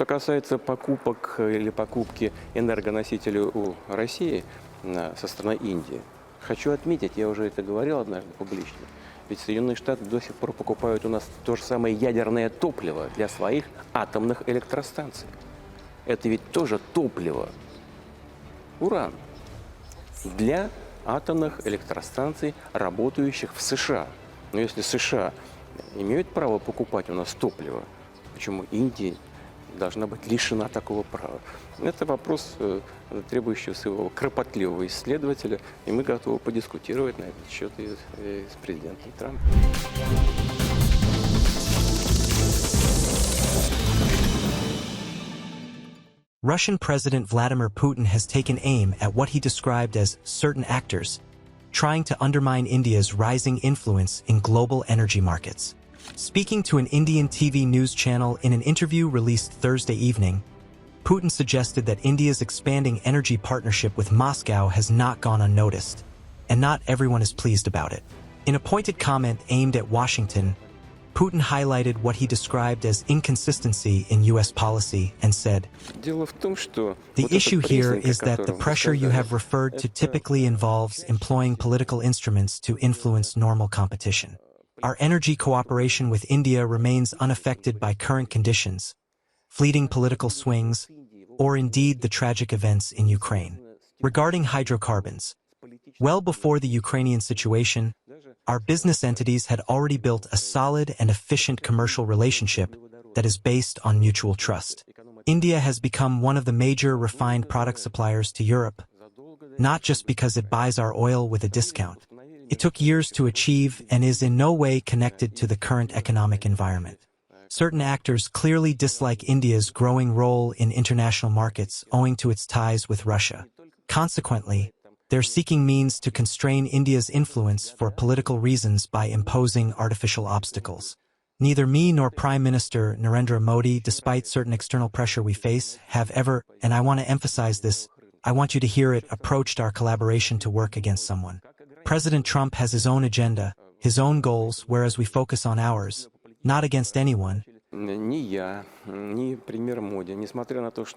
касается покупок или покупки энергоносителей у России со стороны Индии, хочу отметить, я уже это говорил однажды публично, ведь Соединенные Штаты до сих пор покупают у нас то же самое ядерное топливо для своих атомных электростанций. Это ведь тоже топливо, уран, для атомных электростанций, работающих в США. Но если США имеют право покупать у нас топливо, почему Индия должна быть лишена такого права? Это вопрос, требующий своего кропотливого исследователя, и мы готовы подискутировать на этот счет и с президентом Трампом. Russian President Vladimir Putin has taken aim at what he described as certain actors, trying to undermine India's rising influence in global energy markets. Speaking to an Indian TV news channel in an interview released Thursday evening, Putin suggested that India's expanding energy partnership with Moscow has not gone unnoticed, and not everyone is pleased about it. In a pointed comment aimed at Washington, Putin highlighted what he described as inconsistency in U.S. policy and said, "The issue here is that the pressure you have referred to typically involves employing political instruments to influence normal competition. Our energy cooperation with India remains unaffected by current conditions, fleeting political swings, or indeed the tragic events in Ukraine. Regarding hydrocarbons, well before the Ukrainian situation, our business entities had already built a solid and efficient commercial relationship that is based on mutual trust. India has become one of the major refined product suppliers to Europe, not just because it buys our oil with a discount. It took years to achieve and is in no way connected to the current economic environment. Certain actors clearly dislike India's growing role in international markets owing to its ties with Russia. Consequently, they're seeking means to constrain India's influence for political reasons by imposing artificial obstacles. Neither me nor Prime Minister Narendra Modi, despite certain external pressure we face, have ever, and I want to emphasize this, I want you to hear it, approached our collaboration to work against someone. President Trump has his own agenda, his own goals, whereas we focus on ours, not against anyone,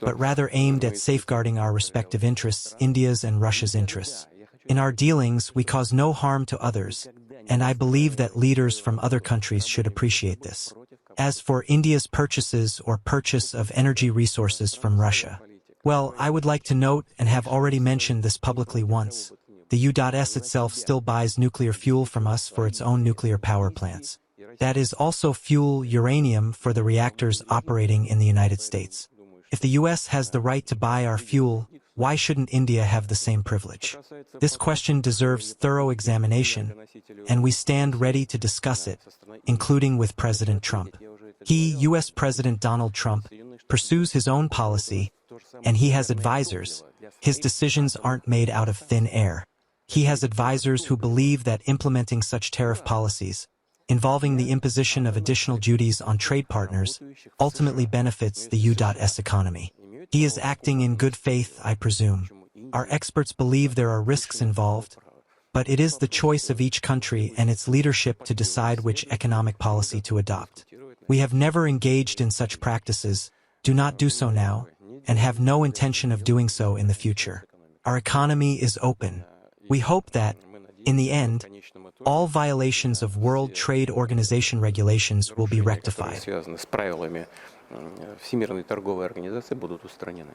but rather aimed at safeguarding our respective interests, India's and Russia's interests. In our dealings, we cause no harm to others, and I believe that leaders from other countries should appreciate this. As for India's purchases or purchase of energy resources from Russia, well, I would like to note and have already mentioned this publicly once. The U.S. itself still buys nuclear fuel from us for its own nuclear power plants. That is also fuel uranium for the reactors operating in the United States. If the U.S. has the right to buy our fuel, why shouldn't India have the same privilege? This question deserves thorough examination, and we stand ready to discuss it, including with President Trump. He, U.S. President Donald Trump, pursues his own policy, and he has advisors. His decisions aren't made out of thin air. He has advisors who believe that implementing such tariff policies, involving the imposition of additional duties on trade partners, ultimately benefits the U.S. economy. He is acting in good faith, I presume. Our experts believe there are risks involved, but it is the choice of each country and its leadership to decide which economic policy to adopt. We have never engaged in such practices, do not do so now, and have no intention of doing so in the future. Our economy is open. We hope that, in the end, all violations of World Trade Organization regulations will be rectified. Связаны с правилами Всемирной торговой организации, будут устранены.